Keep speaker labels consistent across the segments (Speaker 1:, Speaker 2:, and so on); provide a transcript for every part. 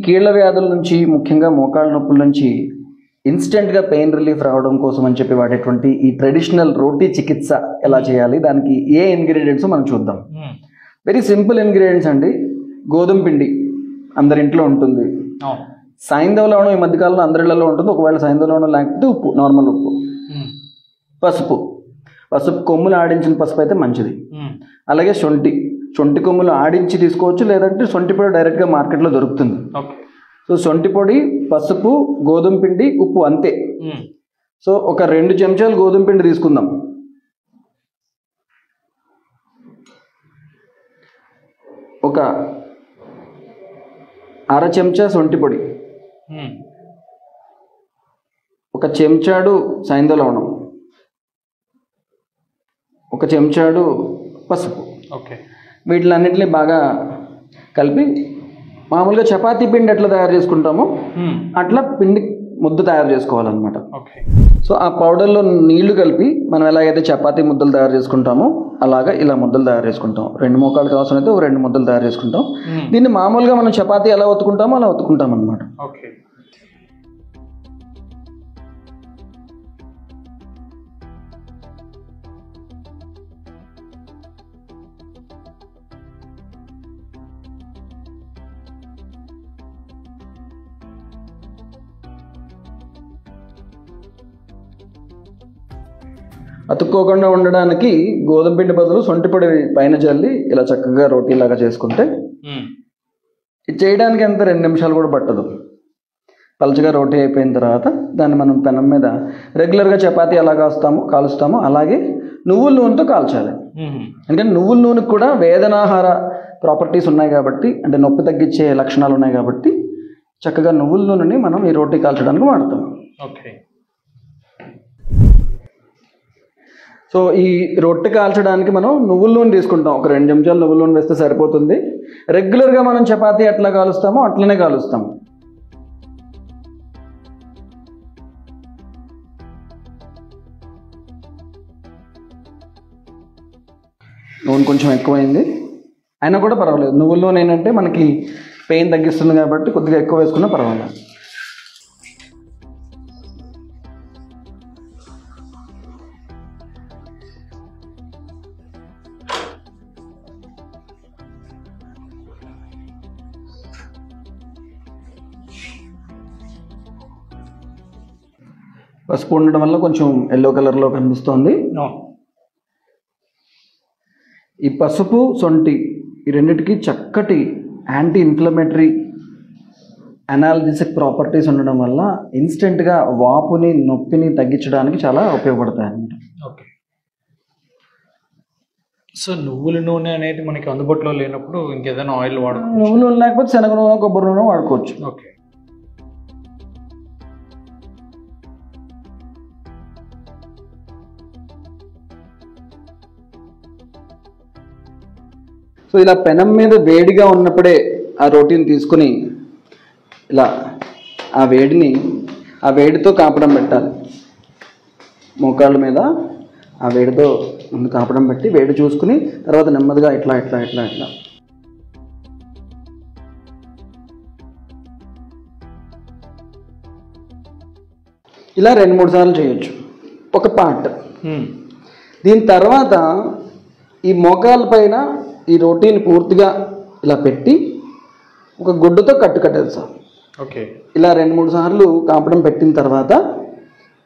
Speaker 1: కీళ్ళ వ్యాధుల నుంచి ముఖ్యంగా మోకాళ్ళ నొప్పుల నుంచి ఇన్స్టెంట్గా పెయిన్ రిలీఫ్ రావడం కోసం అని చెప్పి వాడేటువంటి ఈ ట్రెడిషనల్ రోటీ చికిత్స ఎలా చేయాలి, దానికి ఏ ఇంగ్రీడియంట్స్ మనం చూద్దాం. వెరీ సింపుల్ ఇంగ్రీడియంట్స్ అండి. గోధుమ పిండి అందరి ఇంట్లో ఉంటుంది. సైంధవ లవణం ఈ మధ్యకాలంలో అందరిళ్లలో ఉంటుంది. ఒకవేళ సైంధవ లవణం లేకపోతే ఉప్పు, నార్మల్ ఉప్పు. పసుపు కొమ్ములు ఆడించిన పసుపు అయితే మంచిది. అలాగే శొంఠి కొమ్ములు ఆడించి తీసుకోవచ్చు, లేదంటే శొంఠి పొడి డైరెక్ట్గా మార్కెట్లో దొరుకుతుంది. సో శొంఠి పొడి, పసుపు, గోధుమ పిండి, ఉప్పు అంతే. సో ఒక 2 చెంచాలు గోధుమ పిండి తీసుకుందాం. ఒక 1/2 చెంచా శొంఠి పొడి, 1 చెంచాడు సైంధవ లవణం, 1 చెంచాడు పసుపు. వీటిలన్నింటినీ బాగా కలిపి మామూలుగా చపాతీ పిండి ఎట్లా తయారు చేసుకుంటామో అట్లా పిండి ముద్ద తయారు చేసుకోవాలన్నమాట. సో ఆ పౌడర్లో నీళ్లు కలిపి మనం ఎలాగైతే చపాతీ ముద్దలు తయారు చేసుకుంటామో అలాగా ఇలా ముద్దలు తయారు చేసుకుంటాం. 2 మోకాళ్ళకి అవసరం అయితే 2 ముద్దలు తయారు చేసుకుంటాం. దీన్ని మామూలుగా మనం చపాతీ ఎలా ఒత్తుకుంటామో అలా ఒత్తుకుంటాం అన్నమాట. అతుక్కోకుండా ఉండడానికి గోధుమ పిండి బదులు శొంఠి పొడి పైన చల్లి ఇలా చక్కగా రోటీలాగా చేసుకుంటే ఇది చేయడానికి ఎంత 2 నిమిషాలు కూడా పట్టదు. పలచగా రోటీ అయిపోయిన తర్వాత దాన్ని మనం పెనం మీద రెగ్యులర్గా చపాతీ ఎలా కాలుస్తామో అలాగే నువ్వుల నూనెతో కాల్చాలి. అంటే నువ్వుల నూనెకి కూడా వేదనాహార ప్రాపర్టీస్ ఉన్నాయి కాబట్టి, అంటే నొప్పి తగ్గించే లక్షణాలు ఉన్నాయి కాబట్టి చక్కగా నువ్వుల నూనెని మనం ఈ రోటీ కాల్చడానికి వాడతాం. సో ఈ రొట్టె కాల్చడానికి మనం నువ్వుల నూనె తీసుకుంటాం. ఒక 2 చెంచాలు నువ్వుల నూనె వేస్తే సరిపోతుంది. రెగ్యులర్గా మనం చపాతీ ఎట్లా కాలుస్తామో అట్లనే కాలుస్తాం. నూనె కొంచెం ఎక్కువైంది అయినా కూడా పర్వాలేదు. నువ్వుల నూనె ఏంటంటే మనకి పెయిన్ తగ్గిస్తుంది కాబట్టి కొద్దిగా ఎక్కువ వేసుకున్నా పర్వాలేదు. పసుపు ఉండడం వల్ల కొంచెం ఎల్లో కలర్లో కనిపిస్తోంది. ఈ పసుపు, శొంఠి ఈ రెండింటికి చక్కటి యాంటీ ఇన్ఫ్లమేటరీ అనాల్జెసిక్ ప్రాపర్టీస్ ఉండడం వల్ల ఇన్స్టెంట్గా వాపుని, నొప్పిని తగ్గించడానికి చాలా ఉపయోగపడతాయి అన్నమాట.
Speaker 2: సో నువ్వుల నూనె అనేది మనకి అందుబాటులో లేనప్పుడు ఇంకేదైనా ఆయిల్ వాడుకోవచ్చు.
Speaker 1: నువ్వుల నూనె లేకపోతే శనగ నూనె, కొబ్బరి నూనె వాడుకోవచ్చు. సో ఇలా పెనం మీద వేడిగా ఉన్నప్పుడే ఆ రోటీని తీసుకుని ఇలా ఆ వేడితో కాపడం పెట్టాలి. మోకాళ్ళ మీద ఆ వేడితో ముందు కాపడం పెట్టి వేడి చూసుకుని తర్వాత నెమ్మదిగా ఇట్లా ఇలా 2-3 సార్లు చేయొచ్చు ఒక పార్ట్. దీని తర్వాత ఈ మోకాళ్ళ పైన ఈ రోటీని పూర్తిగా ఇలా పెట్టి ఒక గుడ్డతో కట్టేది సార్. ఇలా 2-3 సార్లు కాపడం పెట్టిన తర్వాత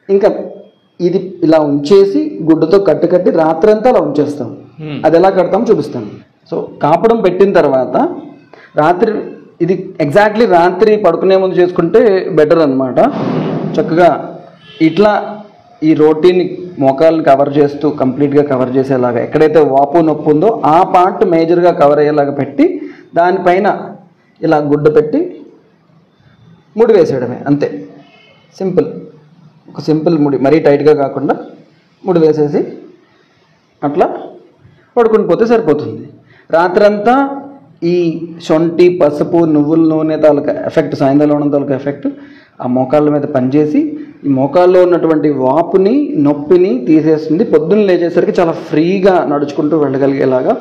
Speaker 1: ఇంకా ఇది ఇలా ఉంచేసి గుడ్డతో కట్టి రాత్రంతా అలా ఉంచేస్తాం. అది ఎలా కడతాం చూపిస్తాను. సో కాపడం పెట్టిన తర్వాత రాత్రి, ఇది ఎగ్జాక్ట్లీ రాత్రి పడుకునే ముందు చేసుకుంటే బెటర్ అన్నమాట. చక్కగా ఇట్లా ఈ రోటీని మోకాళ్ళని కవర్ చేస్తూ కంప్లీట్గా కవర్ చేసేలాగా, ఎక్కడైతే వాపు నొప్పి ఉందో ఆ పార్ట్ మేజర్గా కవర్ అయ్యేలాగా పెట్టి దానిపైన ఇలా గుడ్డ పెట్టి ముడి వేసేయడమే, అంతే. ఒక సింపుల్ ముడి, మరీ టైట్గా కాకుండా ముడి వేసేసి అట్లా పడుకుని పోతే సరిపోతుంది. రాత్రంతా ఈ శొంఠి, పసుపు, నువ్వుల నూనె తాలూకా ఎఫెక్ట్, సాయంధవ లవణం తాలూకా ఎఫెక్ట్ ఆ మోకాళ్ళ మీద పనిచేసి ఈ మోకాల్లో ఉన్నటువంటి వాపుని, నొప్పిని తీసేస్తుంది. పొద్దున్న లేచేసరికి చాలా ఫ్రీగా నడుచుకుంటూ వెళ్ళగలిగేలాగా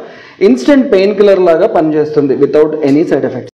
Speaker 1: ఇన్స్టెంట్ పెయిన్ కిల్లర్ లాగా పనిచేస్తుంది వితౌట్ ఎనీ సైడ్ ఎఫెక్ట్స్.